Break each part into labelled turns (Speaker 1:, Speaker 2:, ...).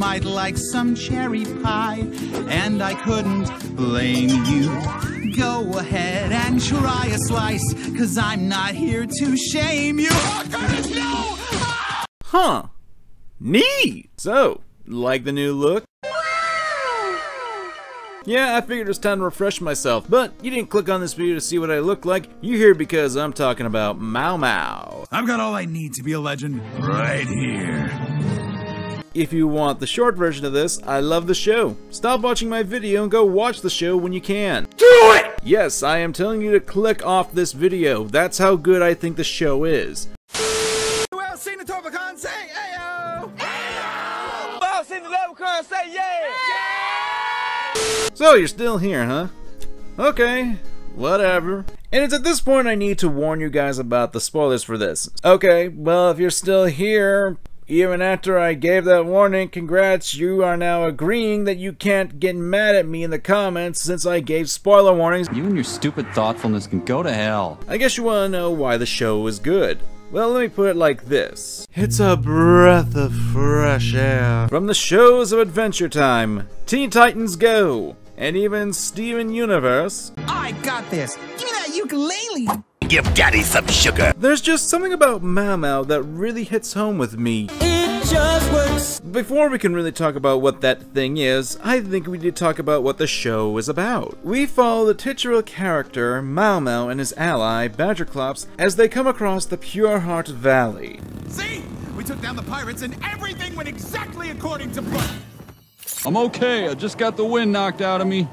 Speaker 1: might like some cherry pie, and I couldn't blame you. Go ahead and try a slice, 'cause I'm not here to shame you. Oh, goodness, no! Ah!
Speaker 2: Huh. Neat! So, like the new look? Yeah, I figured it was time to refresh myself, but you didn't click on this video to see what I look like. You're here because I'm talking about Mao Mao.
Speaker 1: I've got all I need to be a legend right here.
Speaker 2: If you want the short version of this, I love the show. Stop watching my video and go watch the show when you can. Do it! Yes, I am telling you to click off this video. That's how good I think the show is.
Speaker 1: Well, seen the Torbacon say ayo!
Speaker 3: Ayo! Well, seen the Leprechaun say yeah!
Speaker 2: So you're still here, huh? Okay, whatever. And it's at this point I need to warn you guys about the spoilers for this. Okay, well, if you're still here, even after I gave that warning, congrats, you are now agreeing that you can't get mad at me in the comments since I gave spoiler warnings.
Speaker 4: You and your stupid thoughtfulness can go to hell.
Speaker 2: I guess you want to know why the show is good. Well, let me put it like this. It's a breath of fresh air. From the shows of Adventure Time, Teen Titans Go, and even Steven Universe.
Speaker 1: I got this. Give me that ukulele.
Speaker 3: Give daddy some sugar.
Speaker 2: There's just something about MaoMao that really hits home with me.
Speaker 3: It just works.
Speaker 2: Before we can really talk about what that thing is, I think we need to talk about what the show is about. We follow the titular character, MaoMao, and his ally, Badgerclops, as they come across the Pure Heart Valley.
Speaker 1: See? We took down the pirates and everything went exactly according to plan.
Speaker 4: I'm okay, I just got the wind knocked out of me.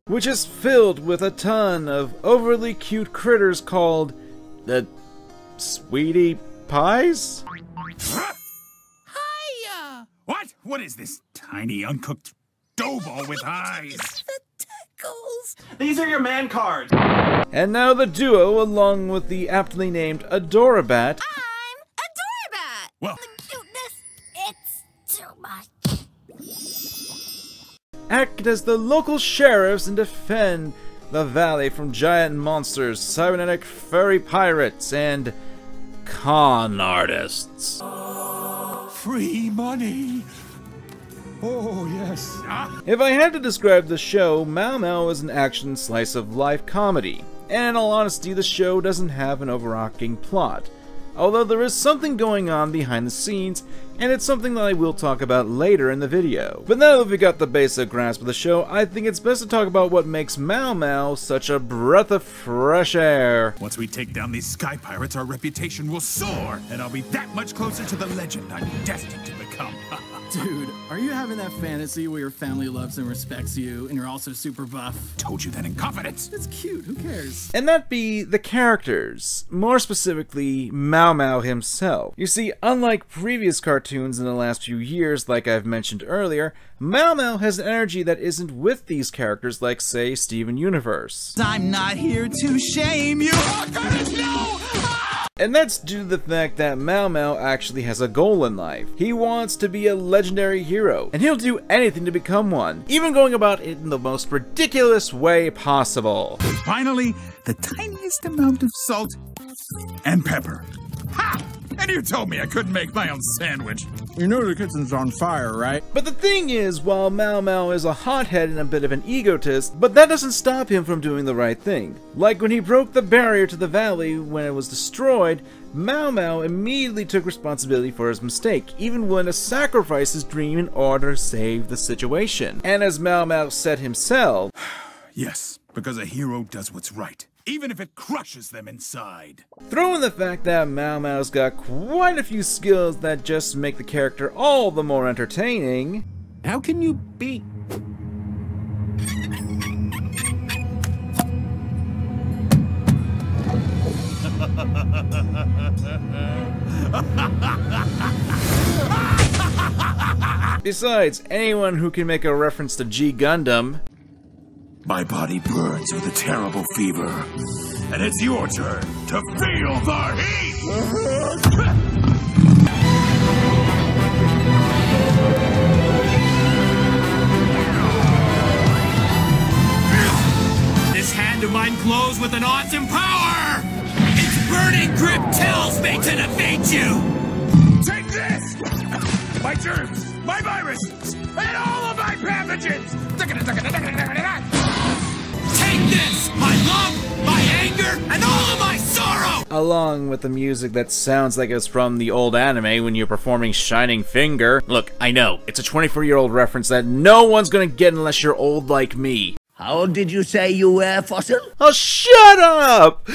Speaker 2: Which is filled with a ton of overly cute critters called the Sweetie Pies?
Speaker 1: Hiya! What? What is this tiny uncooked dough ball with eyes? The tickles.
Speaker 3: These are your man cards.
Speaker 2: And now the duo, along with the aptly named Adora Bat.
Speaker 5: I'm Adora Bat.
Speaker 1: Well,
Speaker 5: the cuteness, it's too much.
Speaker 2: Act as the local sheriffs and defend the valley from giant monsters, cybernetic furry pirates, and con artists.
Speaker 1: free money. Oh, yes.
Speaker 2: If I had to describe the show, Mao Mao is an action slice-of-life comedy. And in all honesty, the show doesn't have an overarching plot. Although there is something going on behind the scenes, and it's something that I will talk about later in the video. But now that we've got the basic grasp of the show, I think it's best to talk about what makes Mao Mao such a breath of fresh air.
Speaker 1: Once we take down these sky pirates, our reputation will soar, and I'll be that much closer to the legend I'm destined to become.
Speaker 6: Dude, are you having that fantasy where your family loves and respects you, and you're also super buff?
Speaker 1: Told you that in confidence.
Speaker 6: It's cute, who cares?
Speaker 2: And that be the characters, more specifically Mao Mao himself. You see, unlike previous cartoons in the last few years, like I've mentioned earlier, Mao Mao has an energy that isn't with these characters like, say, Steven Universe.
Speaker 1: I'm not here to shame you. Oh, goodness, no!
Speaker 2: And that's due to the fact that Mao Mao actually has a goal in life. He wants to be a legendary hero, and he'll do anything to become one, even going about it in the most ridiculous way possible.
Speaker 1: Finally, the tiniest amount of salt and pepper. Ha! And you told me I couldn't make my own sandwich.
Speaker 6: You know the kitchen's on fire, right?
Speaker 2: But the thing is, while Mao Mao is a hothead and a bit of an egotist, but that doesn't stop him from doing the right thing. Like when he broke the barrier to the valley when it was destroyed, Mao Mao immediately took responsibility for his mistake, even willing to sacrifice his dream in order to save the situation. And as Mao Mao said himself,
Speaker 1: yes, because a hero does what's right, even if it crushes them inside.
Speaker 2: Throw in the fact that Mao Mao's got quite a few skills that just make the character all the more entertaining.
Speaker 6: How can you beat...
Speaker 2: Besides, anyone who can make a reference to G-gundam...
Speaker 1: My body burns with a terrible fever, and it's your turn to feel the heat! This hand of mine glows with an awesome power! Its burning grip tells me to defeat you! Take this! My germs! My virus! vengeance! Take this! My love, my anger, and all of my sorrow!
Speaker 2: Along with the music that sounds like it's from the old anime when you're performing Shining Finger. Look, I know, it's a 24-year-old reference that no one's gonna get unless you're old like me.
Speaker 7: How old did you say you were, Fossil?
Speaker 2: Oh, shut up!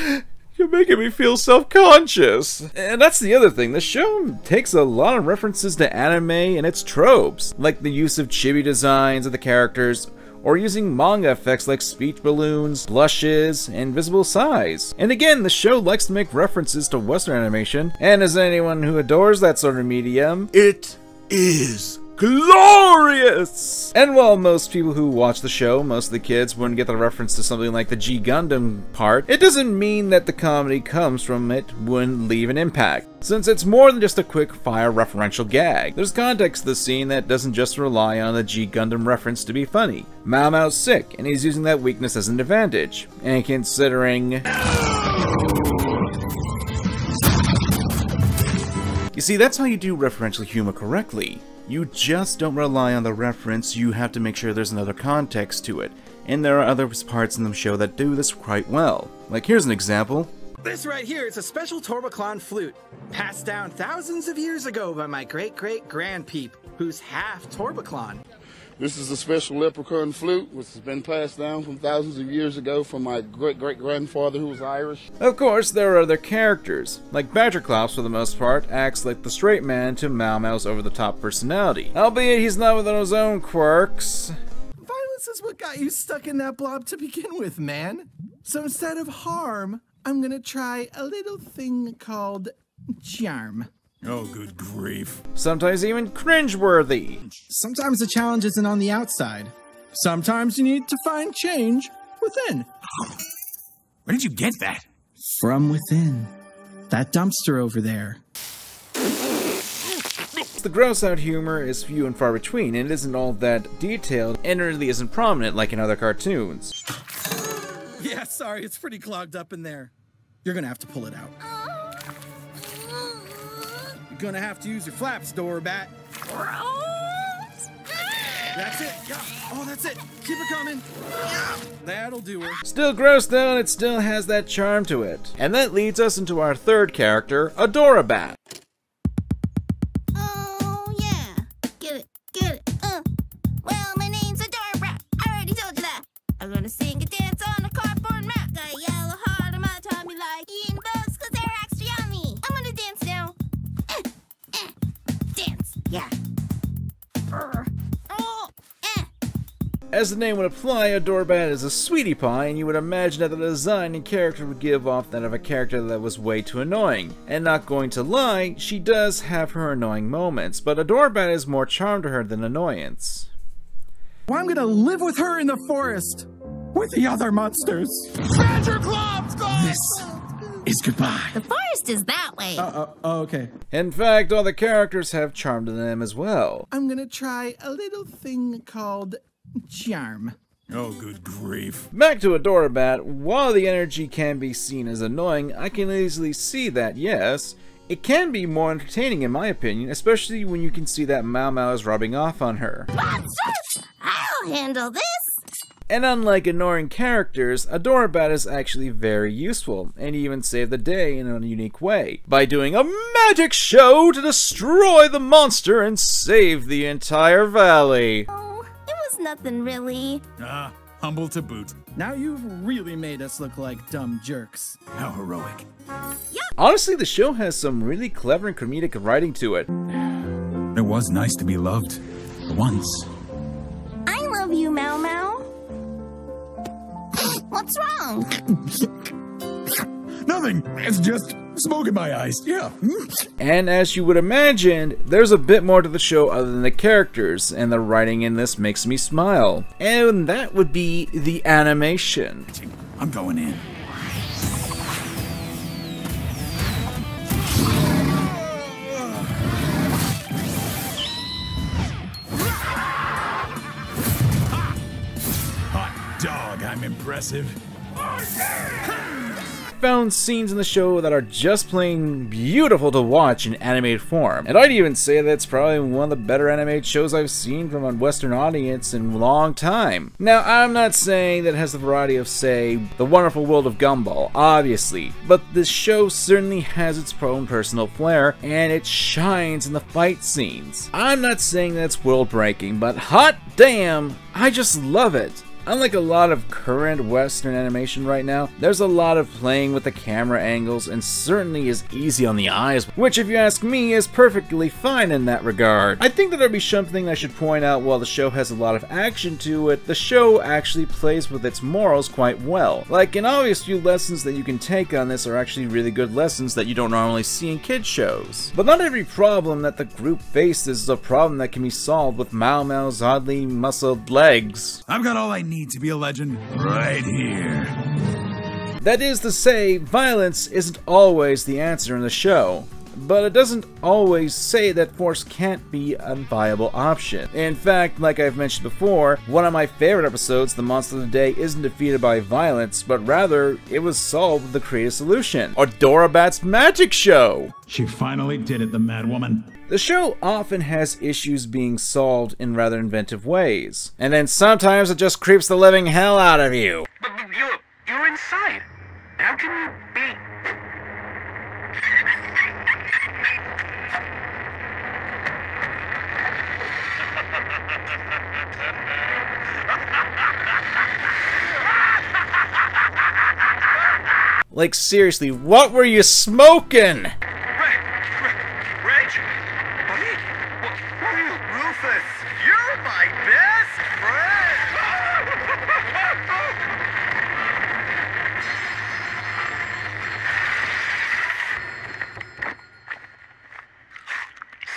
Speaker 2: You're making me feel self-conscious. And that's the other thing, the show takes a lot of references to anime and its tropes, like the use of chibi designs of the characters, or using manga effects like speech balloons, blushes, and visible size. And again, the show likes to make references to Western animation, and as anyone who adores that sort of medium, it is glorious! And while most people who watch the show, most of the kids, wouldn't get the reference to something like the g-gundam part, it doesn't mean that the comedy comes from it wouldn't leave an impact, since it's more than just a quick-fire referential gag. There's context to the scene that doesn't just rely on the g-gundam reference to be funny. Mao Mao's sick, and he's using that weakness as an advantage. And considering... You see, that's how you do referential humor correctly. You just don't rely on the reference, you have to make sure there's another context to it. And there are other parts in the show that do this quite well. Like, here's an example.
Speaker 8: This right here is a special Torbaclon flute, passed down thousands of years ago by my great-great-grandpeep, who's half Torbaclon.
Speaker 9: This is a special leprechaun flute, which has been passed down from thousands of years ago from my great-great-grandfather who was Irish.
Speaker 2: Of course, there are other characters. Like Badgerclops, for the most part, acts like the straight man to Mao Mao's over-the-top personality. Albeit he's not without his own quirks.
Speaker 6: Violence is what got you stuck in that blob to begin with, man. So instead of harm, I'm gonna try a little thing called charm.
Speaker 1: Oh, good grief.
Speaker 2: Sometimes even cringeworthy.
Speaker 6: Sometimes the challenge isn't on the outside. Sometimes you need to find change within.
Speaker 1: Where did you get that?
Speaker 6: From within. That dumpster over there.
Speaker 2: The gross-out humor is few and far between, and it isn't all that detailed, and really isn't prominent like in other cartoons.
Speaker 6: Yeah, sorry, it's pretty clogged up in there. You're gonna have to pull it out. You're gonna have to use your flaps, Adora Bat. That's it. Yeah. Oh, that's it. Keep it coming. Yeah. That'll do her.
Speaker 2: Still gross though, and it still has that charm to it. And that leads us into our third character, Adora Bat.
Speaker 5: Oh, yeah. Get it. Well, my name's Adora Bat. I already told you that. I'm gonna sing a dance on a cardboard map. Got a yellow heart on my tummy like eating bugs because they're extra yummy. I'm gonna dance now. Dance. Yeah.
Speaker 2: As the name would imply, Adora Bat is a sweetie pie, and you would imagine that the design and character would give off that of a character that was way too annoying. And not going to lie, she does have her annoying moments, but Adora Bat is more charm to her than annoyance.
Speaker 6: Well, I'm gonna live with her in the forest with the other monsters. This is goodbye.
Speaker 5: The forest is that way.
Speaker 6: Okay.
Speaker 2: In fact, all the characters have charm to them as well.
Speaker 6: I'm gonna try a little thing called charm.
Speaker 1: Oh, good grief.
Speaker 2: Back to Adora Bat, while the energy can be seen as annoying, I can easily see that, yes, it can be more entertaining in my opinion, especially when you can see that Mao Mao is rubbing off on her.
Speaker 5: Monsters! I'll handle this!
Speaker 2: And unlike annoying characters, Adora Bat is actually very useful, and even saved the day in a unique way, by doing a magic show to destroy the monster and save the entire valley.
Speaker 5: Oh, it was nothing really.
Speaker 1: Humble to boot.
Speaker 6: Now you've really made us look like dumb jerks.
Speaker 1: How heroic.
Speaker 2: Honestly, the show has some really clever and comedic writing to it.
Speaker 1: It was nice to be loved. Once.
Speaker 5: I love you, Mao Mao. What's wrong?
Speaker 1: Nothing. It's just smoke in my eyes. Yeah.
Speaker 2: And as you would imagine, there's a bit more to the show other than the characters, and the writing in this makes me smile. And that would be the animation.
Speaker 1: I'm going in. Hot dog, I'm impressive.
Speaker 2: found scenes in the show that are just plain beautiful to watch in animated form, and I'd even say that it's probably one of the better animated shows I've seen from a Western audience in a long time. Now, I'm not saying that it has the variety of, say, The Wonderful World of Gumball, obviously, but this show certainly has its own personal flair, and it shines in the fight scenes. I'm not saying that it's world-breaking, but hot damn, I just love it. Unlike a lot of current Western animation right now, there's a lot of playing with the camera angles and certainly is easy on the eyes, which if you ask me is perfectly fine in that regard. I think that there'd be something I should point out. While the show has a lot of action to it, the show actually plays with its morals quite well. Like, an obvious few lessons that you can take on this are actually really good lessons that you don't normally see in kids shows. But not every problem that the group faces is a problem that can be solved with Mao Mao's oddly muscled legs.
Speaker 1: I've got all I need to be a legend right here.
Speaker 2: That is to say, violence isn't always the answer in the show, but it doesn't always say that force can't be a viable option. In fact, like I've mentioned before, one of my favorite episodes, the monster of the day, isn't defeated by violence, but rather, it was solved with the creative solution. Adora Bat's magic show!
Speaker 1: She finally did it, the mad woman.
Speaker 2: The show often has issues being solved in rather inventive ways, and then sometimes it just creeps the living hell out of you.
Speaker 10: But you're inside. How can you be...
Speaker 2: Like, seriously, what were you smoking?
Speaker 10: Rufus, you're my best friend!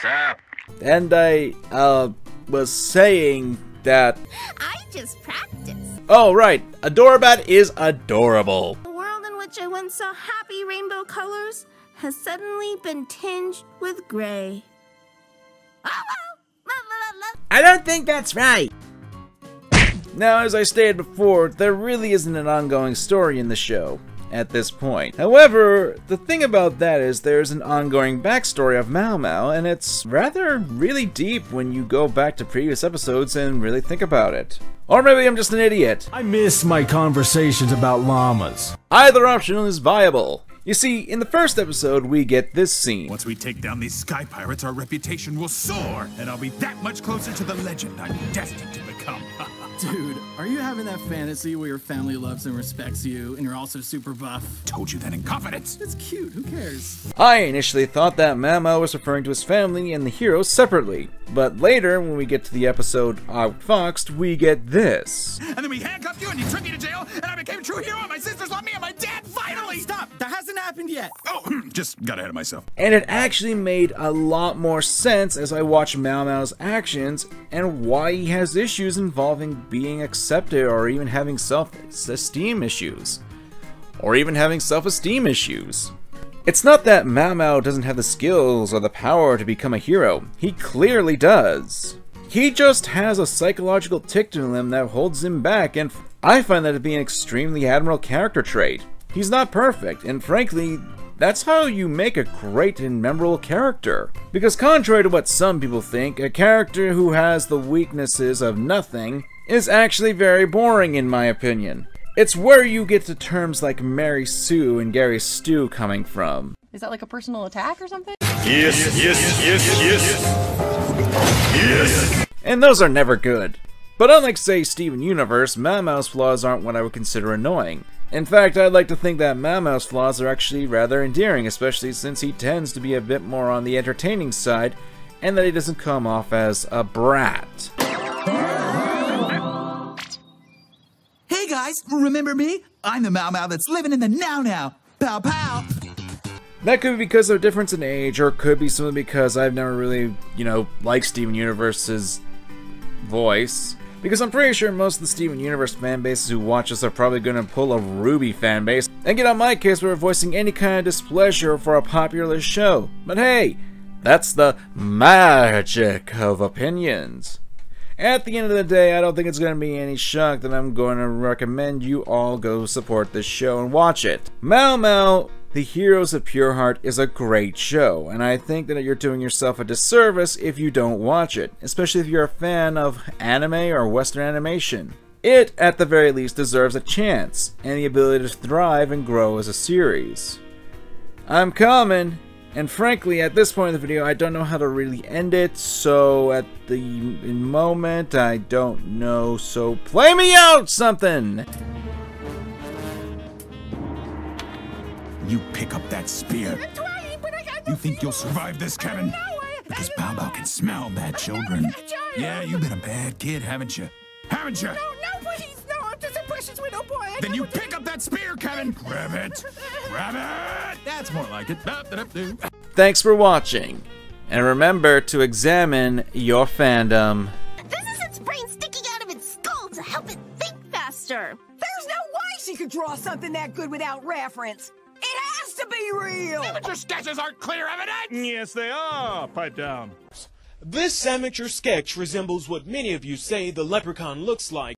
Speaker 10: Sap.
Speaker 2: And I, was saying that...
Speaker 5: I just practiced.
Speaker 2: Oh, right. Adora Bat is adorable.
Speaker 5: The world in which I once saw happy rainbow colors has suddenly been tinged with gray.
Speaker 7: I don't think that's right.
Speaker 2: Now, as I stated before, there really isn't an ongoing story in the show at this point. However, the thing about that is there's an ongoing backstory of Mao Mao, and it's rather really deep when you go back to previous episodes and really think about it. Or maybe I'm just an idiot.
Speaker 11: I miss my conversations about llamas.
Speaker 2: Either option is viable. You see, in the first episode, we get this scene.
Speaker 1: Once we take down these sky pirates, our reputation will soar, and I'll be that much closer to the legend I'm destined to become.
Speaker 6: Dude, are you having that fantasy where your family loves and respects you, and you're also super buff?
Speaker 1: Told you that in confidence.
Speaker 6: It's cute, who cares?
Speaker 2: I initially thought that MaoMao was referring to his family and the heroes separately, but later, when we get to the episode Outfoxed, we get this.
Speaker 1: And then we handcuffed you and you took me to jail, and I became a true hero, and my sisters love me, and my dad finally!
Speaker 6: Stop! That hasn't happened yet!
Speaker 1: Oh, just got ahead of myself.
Speaker 2: And it actually made a lot more sense as I watched MaoMao's actions and why he has issues involving being accepted or even having self-esteem issues. It's not that Mao Mao doesn't have the skills or the power to become a hero. He clearly does. He just has a psychological tick to him that holds him back, and I find that to be an extremely admirable character trait. He's not perfect, and frankly, that's how you make a great and memorable character. Because contrary to what some people think, a character who has the weaknesses of nothing is actually very boring in my opinion. It's where you get to terms like Mary Sue and Gary Stu coming from.
Speaker 12: Is that like a personal attack or something?
Speaker 2: Yes. And those are never good. But unlike, say, Steven Universe, MaoMao's flaws aren't what I would consider annoying. In fact, I'd like to think that MaoMao's flaws are actually rather endearing, especially since he tends to be a bit more on the entertaining side, and that he doesn't come off as a brat.
Speaker 1: Hey guys, remember me? I'm the Mao Mao that's living in the now. Pow pow!
Speaker 2: That could be because of a difference in age, or it could be simply because I've never really, liked Steven Universe's voice. Because I'm pretty sure most of the Steven Universe fanbases who watch us are probably going to pull a Ruby fanbase and get on my case for voicing any kind of displeasure for a popular show. But hey, that's the magic of opinions. At the end of the day, I don't think it's going to be any shock that I'm going to recommend you all go support this show and watch it. Mao Mao, The Heroes of Pure Heart is a great show, and I think that you're doing yourself a disservice if you don't watch it, especially if you're a fan of anime or Western animation. It, at the very least, deserves a chance, and the ability to thrive and grow as a series. I'm coming, and frankly, at this point in the video, I don't know how to really end it, so at the moment, I don't know, so play me out something!
Speaker 13: You pick up that spear. You think you'll survive this, Kevin? Because Mao Mao can smell bad children. Yeah, you've been a bad kid, haven't you? Haven't you?
Speaker 3: No, please, no, I'm just a precious widow boy.
Speaker 13: Then you pick up that spear, Kevin! Grab it! Grab it! That's more like it.
Speaker 2: Thanks for watching, and remember to examine your fandom.
Speaker 5: This is its brain sticking out of its skull to help it think faster.
Speaker 3: There's no way she could draw something that good without reference. It has to be real.
Speaker 13: Amateur sketches aren't clear evidence!
Speaker 14: Yes, they are. Pipe down.
Speaker 15: This amateur sketch resembles what many of you say the leprechaun looks like.